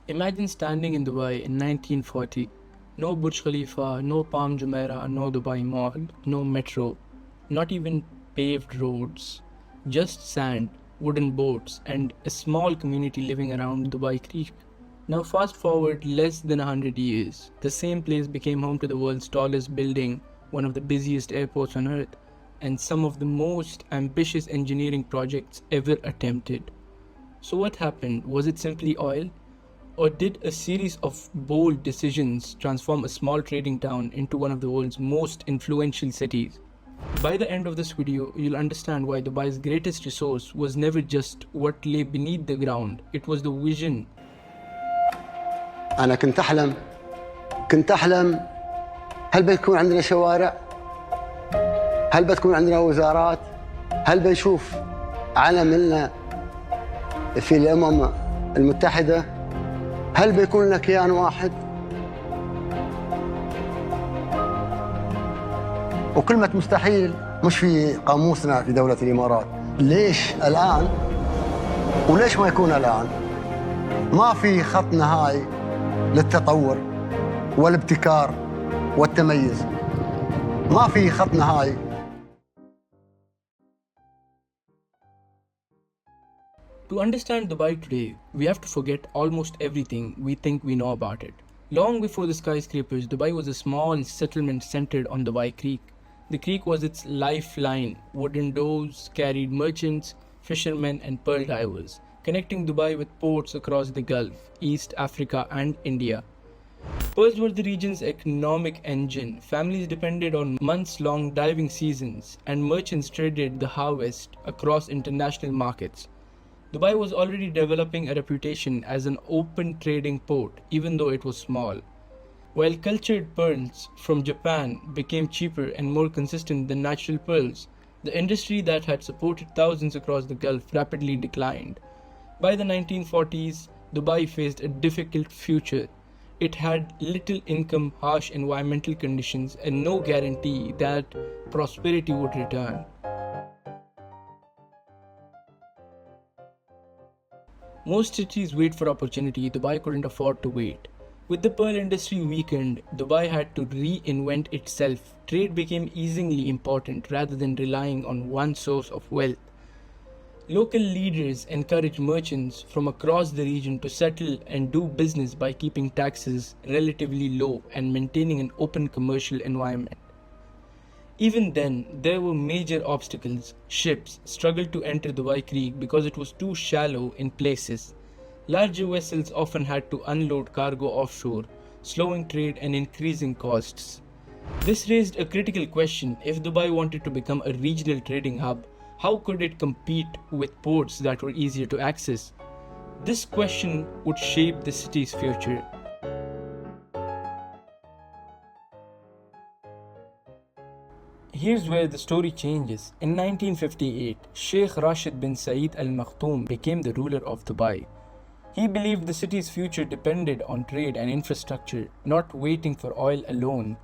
Imagine standing in Dubai in 1940. No Burj Khalifa, no Palm Jumeirah, no Dubai Mall, no metro, not even paved roads. Just sand, wooden boats, and a small community living around Dubai Creek. Now fast forward less than 100 years. The same place became home to the world's tallest building, one of the busiest airports on earth, and some of the most ambitious engineering projects ever attempted. So what happened? Was it simply oil? Or did a series of bold decisions transform a small trading town into one of the world's most influential cities? By the end of this video, you'll understand why Dubai's greatest resource was never just what lay beneath the ground, it was the vision. أنا كنت أحلم هل بتكون عندنا شوارع؟ هل بتكون عندنا وزارات؟ هل بنشوف علم لنا في الأمم المتحدة؟ هل بيكون لنا كيان واحد؟ وكلمة مستحيل مش في قاموسنا في دولة الإمارات. ليش الآن؟ وليش ما يكون الآن؟ ما في خط نهائي للتطور والابتكار والتميز. ما في خط نهائي. To understand Dubai today, we have to forget almost everything we think we know about it. Long before the skyscrapers, Dubai was a small settlement centered on Dubai Creek. The creek was its lifeline. Wooden doors carried merchants, fishermen, and pearl divers, connecting Dubai with ports across the Gulf, East Africa, and India. Pearls were the region's economic engine. Families depended on months-long diving seasons, and merchants traded the harvest across international markets. Dubai was already developing a reputation as an open trading port, even though it was small. While cultured pearls from Japan became cheaper and more consistent than natural pearls, the industry that had supported thousands across the Gulf rapidly declined. By the 1940s, Dubai faced a difficult future. It had little income, harsh environmental conditions, and no guarantee that prosperity would return. Most cities wait for opportunity. Dubai couldn't afford to wait. With the pearl industry weakened, Dubai had to reinvent itself. Trade became easingly important rather than relying on one source of wealth. Local leaders encouraged merchants from across the region to settle and do business by keeping taxes relatively low and maintaining an open commercial environment. Even then, there were major obstacles. Ships struggled to enter Dubai Creek because it was too shallow in places. Larger vessels often had to unload cargo offshore, slowing trade and increasing costs. This raised a critical question. If Dubai wanted to become a regional trading hub, how could it compete with ports that were easier to access? This question would shape the city's future. Here's where the story changes. In 1958, Sheikh Rashid bin Saeed Al Maktoum became the ruler of Dubai. He believed the city's future depended on trade and infrastructure, not waiting for oil alone.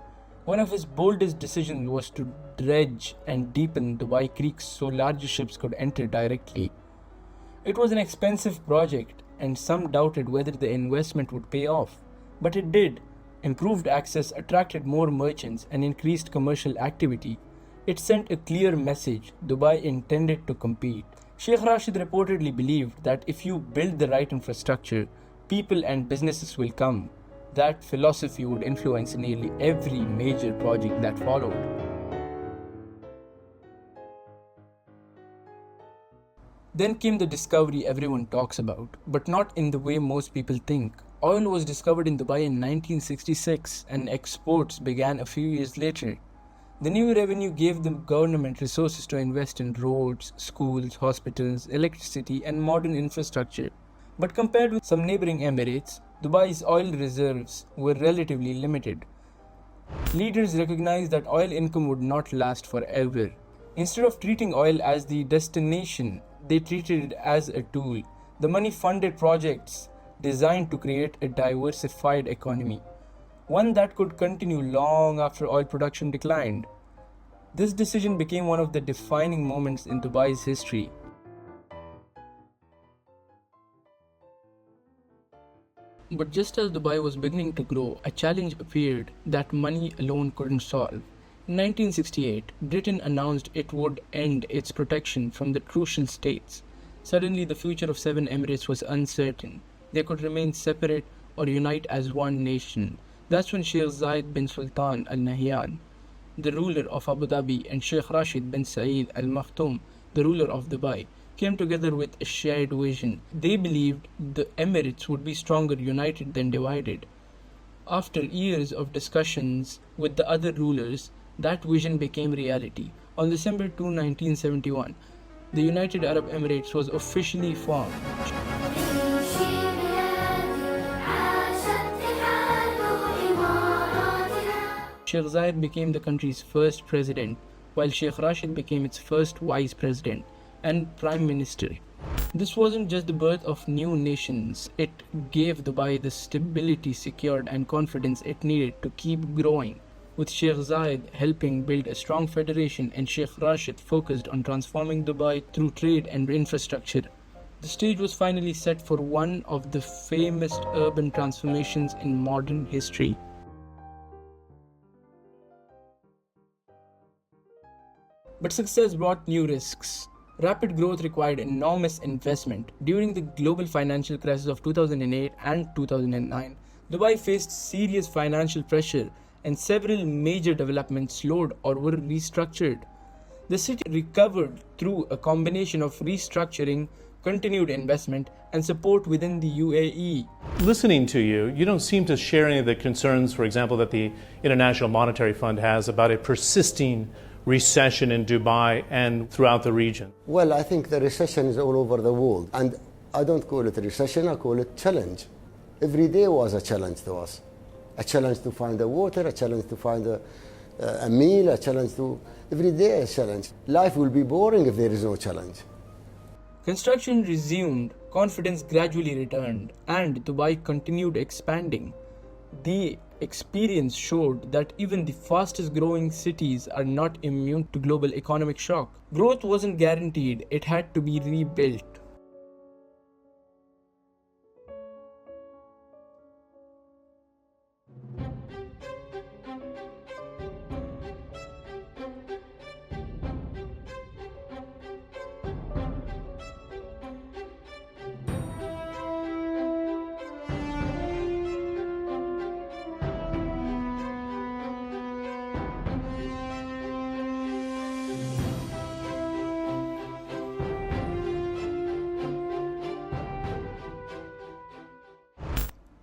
One of his boldest decisions was to dredge and deepen Dubai Creek so larger ships could enter directly. It was an expensive project, and some doubted whether the investment would pay off. But it did. Improved access attracted more merchants and increased commercial activity. It sent a clear message: Dubai intended to compete. Sheikh Rashid reportedly believed that if you build the right infrastructure, people and businesses will come. That philosophy would influence nearly every major project that followed. Then came the discovery everyone talks about, but not in the way most people think. Oil was discovered in Dubai in 1966 and exports began a few years later. The new revenue gave the government resources to invest in roads, schools, hospitals, electricity, and modern infrastructure. But compared with some neighboring Emirates, Dubai's oil reserves were relatively limited. Leaders recognized that oil income would not last forever. Instead of treating oil as the destination, they treated it as a tool. The money funded projects designed to create a diversified economy, one that could continue long after oil production declined. This decision became one of the defining moments in Dubai's history. But just as Dubai was beginning to grow, a challenge appeared that money alone couldn't solve. In 1968, Britain announced it would end its protection from the crucial states. Suddenly, the future of seven emirates was uncertain. They could remain separate or unite as one nation. That's when Sheikh Zayed bin Sultan Al Nahyan, the ruler of Abu Dhabi, and Sheikh Rashid bin Saeed Al Maktoum, the ruler of Dubai, came together with a shared vision. They believed the Emirates would be stronger united than divided. After years of discussions with the other rulers, that vision became reality. On December 2, 1971, the United Arab Emirates was officially formed. Sheikh Zayed became the country's first president, while Sheikh Rashid became its first vice president and prime minister. This wasn't just the birth of new nations, it gave Dubai the stability secured and confidence it needed to keep growing. With Sheikh Zayed helping build a strong federation and Sheikh Rashid focused on transforming Dubai through trade and infrastructure, the stage was finally set for one of the famous urban transformations in modern history. But success brought new risks. Rapid growth required enormous investment. During the global financial crisis of 2008 and 2009, Dubai faced serious financial pressure and several major developments slowed or were restructured. The city recovered through a combination of restructuring, continued investment, and support within the UAE. Listening to you, you don't seem to share any of the concerns, for example, that the International Monetary Fund has about a persisting recession in Dubai and throughout the region. Well, I think the recession is all over the world. And I don't call it a recession, I call it challenge. Every day was a challenge to us. A challenge to find the water, a challenge to find a meal, a challenge to... Every day a challenge. Life will be boring if there is no challenge. Construction resumed, confidence gradually returned, and Dubai continued expanding. The experience showed that even the fastest growing cities are not immune to global economic shock. Growth wasn't guaranteed, it had to be rebuilt.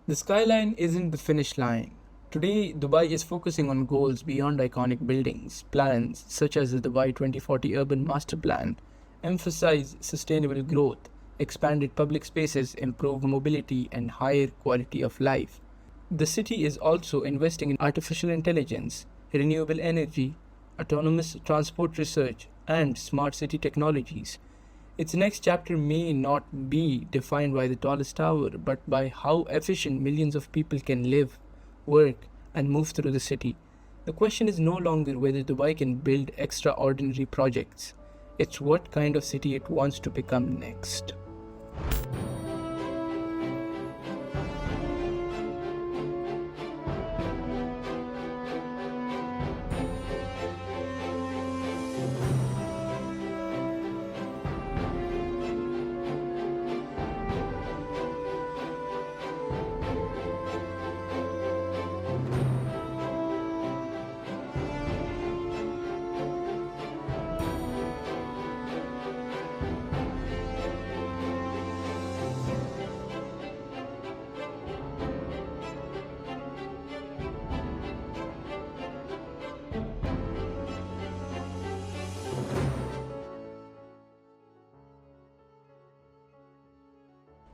The skyline isn't the finish line. Today, Dubai is focusing on goals beyond iconic buildings. Plans such as the Dubai 2040 Urban Master Plan emphasize sustainable growth, expanded public spaces, improved mobility, and higher quality of life. The city is also investing in artificial intelligence, renewable energy, autonomous transport research, and smart city technologies. Its next chapter may not be defined by the tallest tower, but by how efficient millions of people can live, work, and move through the city. The question is no longer whether Dubai can build extraordinary projects. It's what kind of city it wants to become next.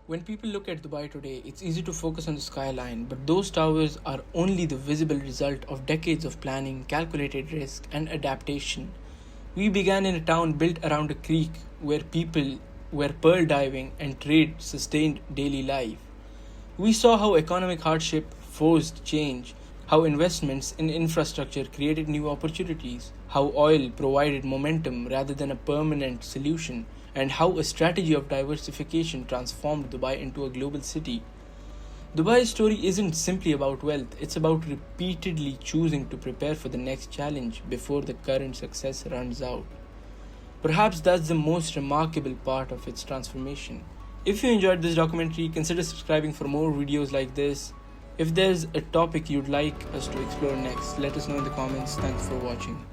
When people look at Dubai today, it's easy to focus on the skyline, but those towers are only the visible result of decades of planning, calculated risk, and adaptation. We began in a town built around a creek where people were pearl diving and trade sustained daily life. We saw how economic hardship forced change, how investments in infrastructure created new opportunities, how oil provided momentum rather than a permanent solution, and how a strategy of diversification transformed Dubai into a global city. Dubai's story isn't simply about wealth, it's about repeatedly choosing to prepare for the next challenge before the current success runs out. Perhaps that's the most remarkable part of its transformation. If you enjoyed this documentary, consider subscribing for more videos like this. If there's a topic you'd like us to explore next, let us know in the comments. Thanks for watching.